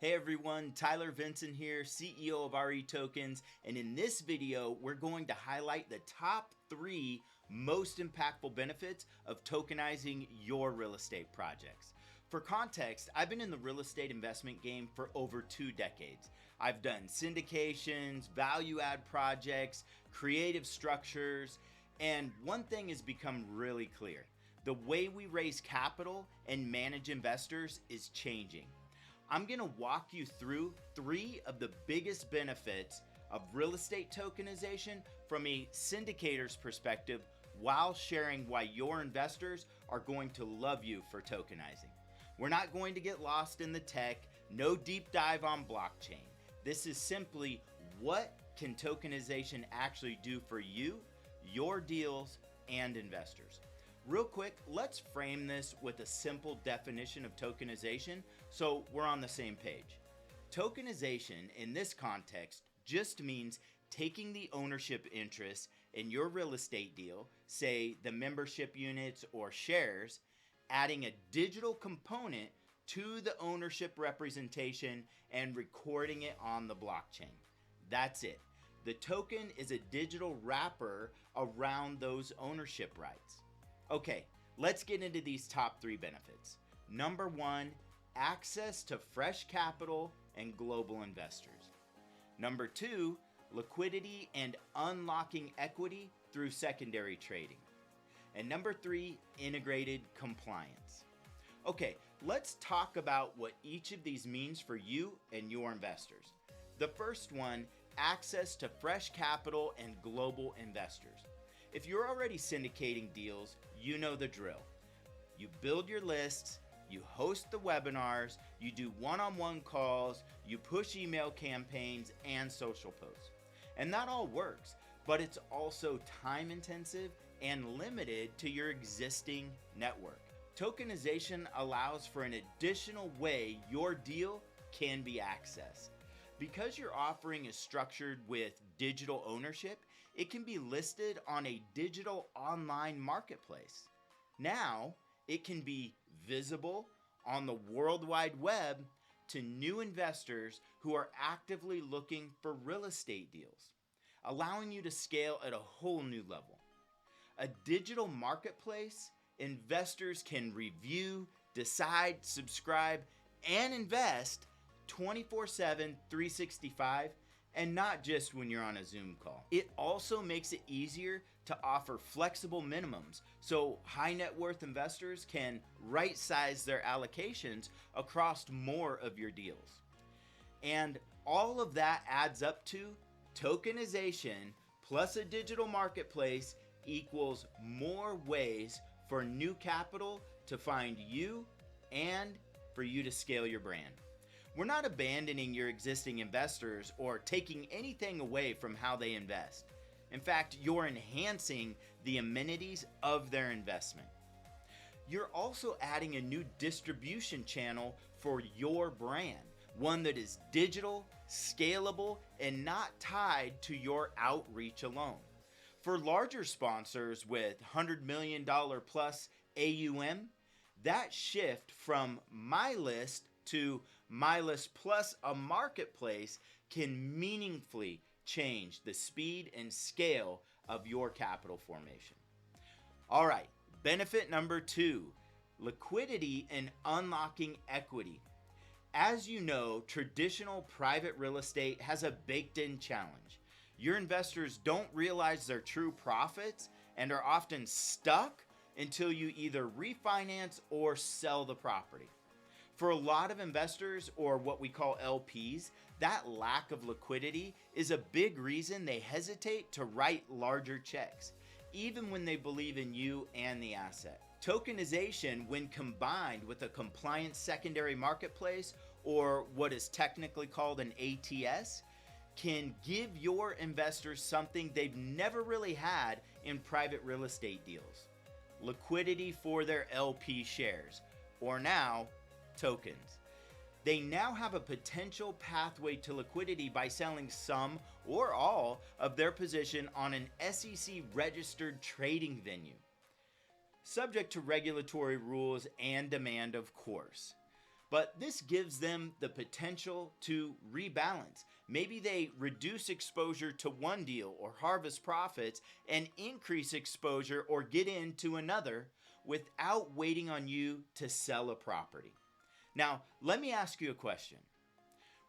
Hey everyone, Tyler Vincent here, CEO of RE Tokens, and in this video, we're going to highlight the top 3 most impactful benefits of tokenizing your real estate projects. For context, I've been in the real estate investment game for over 2 decades. I've done syndications, value add projects, creative structures, and one thing has become really clear. The way we raise capital and manage investors is changing. I'm going to walk you through 3 of the biggest benefits of real estate tokenization from a syndicator's perspective while sharing why your investors are going to love you for tokenizing. We're not going to get lost in the tech, no deep dive on blockchain. This is simply what can tokenization actually do for you, your deals, and investors. Real quick, let's frame this with a simple definition of tokenization so we're on the same page. Tokenization in this context just means taking the ownership interest in your real estate deal, say the membership units or shares, adding a digital component to the ownership representation and recording it on the blockchain. That's it. The token is a digital wrapper around those ownership rights. Okay, let's get into these top 3 benefits. Number 1, access to fresh capital and global investors. Number 2, liquidity and unlocking equity through secondary trading. And number 3, integrated compliance. Okay, let's talk about what each of these means for you and your investors. The first one, access to fresh capital and global investors. If you're already syndicating deals, you know the drill. You build your lists, you host the webinars, you do one-on-one calls, you push email campaigns and social posts. And that all works, but it's also time intensive and limited to your existing network. Tokenization allows for an additional way your deal can be accessed. Because your offering is structured with digital ownership, it can be listed on a digital online marketplace. Now, it can be visible on the World Wide Web to new investors who are actively looking for real estate deals, allowing you to scale at a whole new level. A digital marketplace, investors can review, decide, subscribe, and invest 24/7, 365, and not just when you're on a Zoom call. It also makes it easier to offer flexible minimums so high net worth investors can right size their allocations across more of your deals. And all of that adds up to tokenization plus a digital marketplace equals more ways for new capital to find you and for you to scale your brand. We're not abandoning your existing investors or taking anything away from how they invest. In fact, you're enhancing the amenities of their investment. You're also adding a new distribution channel for your brand, one that is digital, scalable, and not tied to your outreach alone. For larger sponsors with $100 million plus AUM, that shift from my list to my list plus a marketplace can meaningfully change the speed and scale of your capital formation. All right, benefit number 2, liquidity and unlocking equity. As you know, traditional private real estate has a baked-in challenge. Your investors don't realize their true profits and are often stuck until you either refinance or sell the property. For a lot of investors, or what we call LPs, that lack of liquidity is a big reason they hesitate to write larger checks, even when they believe in you and the asset. Tokenization, when combined with a compliant secondary marketplace, or what is technically called an ATS, can give your investors something they've never really had in private real estate deals: liquidity for their LP shares, or now, tokens. They now have a potential pathway to liquidity by selling some or all of their position on an SEC registered trading venue, subject to regulatory rules and demand, of course. But this gives them the potential to rebalance. Maybe they reduce exposure to one deal or harvest profits and increase exposure or get into another without waiting on you to sell a property. Now, let me ask you a question.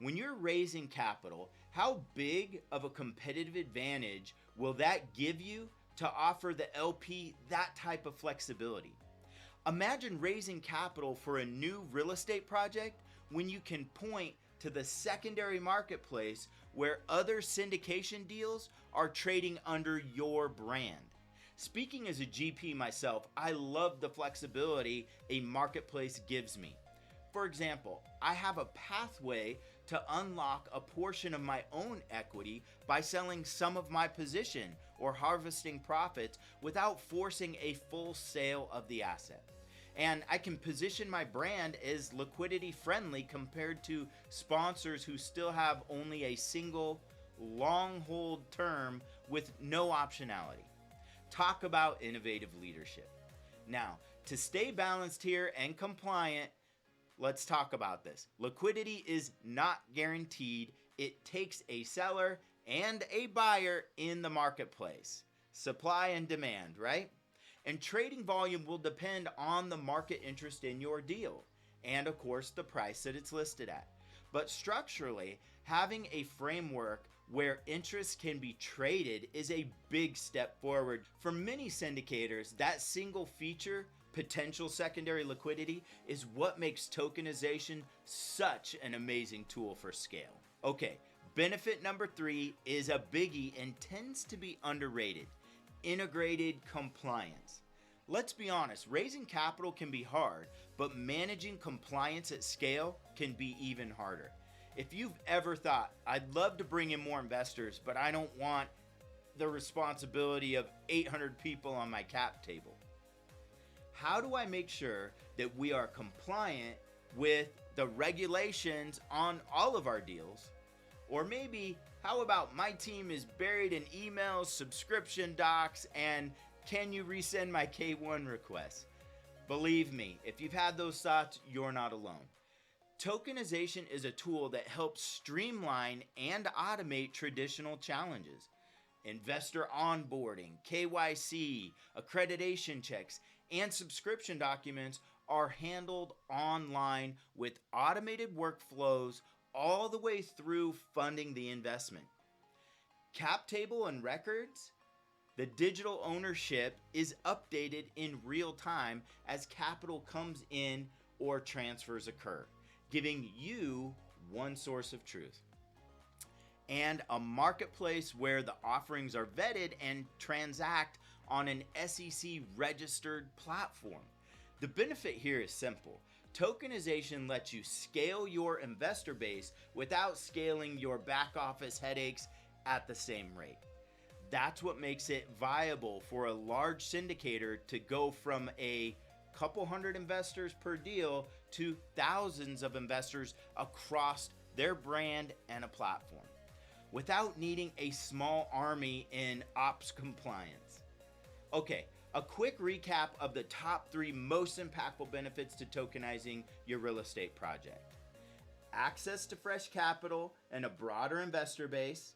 When you're raising capital, how big of a competitive advantage will that give you to offer the LP that type of flexibility? Imagine raising capital for a new real estate project when you can point to the secondary marketplace where other syndication deals are trading under your brand. Speaking as a GP myself, I love the flexibility a marketplace gives me. For example, I have a pathway to unlock a portion of my own equity by selling some of my position or harvesting profits without forcing a full sale of the asset. And I can position my brand as liquidity friendly compared to sponsors who still have only a single long hold term with no optionality. Talk about innovative leadership. Now, to stay balanced here and compliant, let's talk about this. Liquidity is not guaranteed. It takes a seller and a buyer in the marketplace. Supply and demand, right? And trading volume will depend on the market interest in your deal and, of course, the price that it's listed at. But structurally, having a framework where interest can be traded is a big step forward. For many syndicators, that single feature, potential secondary liquidity, is what makes tokenization such an amazing tool for scale. Okay, benefit number 3 is a biggie and tends to be underrated. Integrated compliance. Let's be honest, raising capital can be hard, but managing compliance at scale can be even harder. If you've ever thought, I'd love to bring in more investors, but I don't want the responsibility of 800 people on my cap table. How do I make sure that we are compliant with the regulations on all of our deals? Or maybe, how about my team is buried in emails, subscription docs, and can you resend my K1 requests? Believe me, if you've had those thoughts, you're not alone. Tokenization is a tool that helps streamline and automate traditional challenges. Investor onboarding, KYC, accreditation checks, and subscription documents are handled online with automated workflows all the way through funding the investment. Cap table and records, the digital ownership is updated in real time as capital comes in or transfers occur, giving you one source of truth. And a marketplace where the offerings are vetted and transact on an SEC registered platform. The benefit here is simple. Tokenization lets you scale your investor base without scaling your back office headaches at the same rate. That's what makes it viable for a large syndicator to go from a couple hundred investors per deal to thousands of investors across their brand and a platform without needing a small army in ops compliance. Okay, a quick recap of the top 3 most impactful benefits to tokenizing your real estate project. Access to fresh capital and a broader investor base,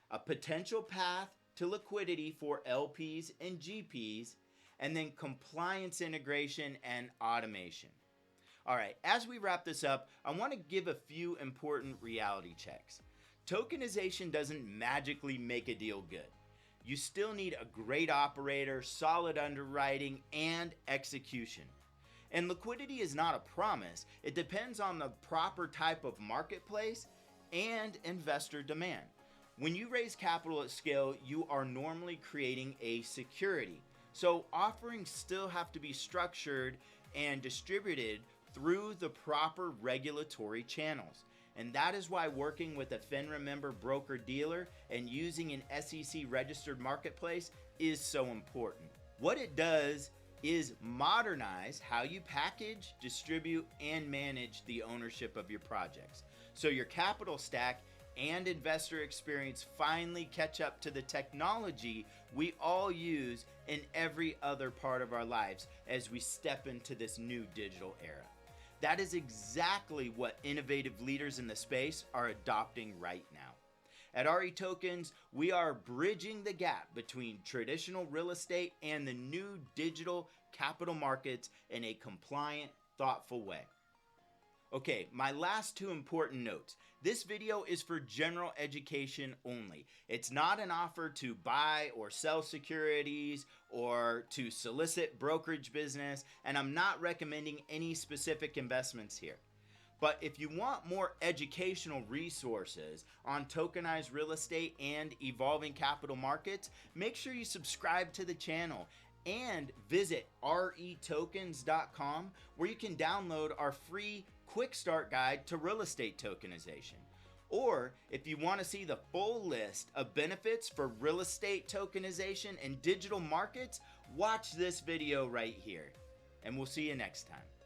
a potential path to liquidity for LPs and GPs, and then compliance integration and automation. All right, as we wrap this up, I want to give a few important reality checks. Tokenization doesn't magically make a deal good. You still need a great operator, solid underwriting, and execution. And liquidity is not a promise. It depends on the proper type of marketplace and investor demand. When you raise capital at scale, you are normally creating a security. So offerings still have to be structured and distributed through the proper regulatory channels. And that is why working with a FINRA member broker-dealer and using an SEC registered marketplace is so important. What it does is modernize how you package, distribute, and manage the ownership of your projects. So your capital stack and investor experience finally catch up to the technology we all use in every other part of our lives as we step into this new digital era. That is exactly what innovative leaders in the space are adopting right now. At RE Tokens, we are bridging the gap between traditional real estate and the new digital capital markets in a compliant, thoughtful way. Okay, my last two important notes. This video is for general education only. It's not an offer to buy or sell securities or to solicit brokerage business, and I'm not recommending any specific investments here. But if you want more educational resources on tokenized real estate and evolving capital markets, make sure you subscribe to the channel and visit retokens.com, where you can download our free quick start guide to real estate tokenization. Or if you want to see the full list of benefits for real estate tokenization and digital markets, watch this video right here. And we'll see you next time.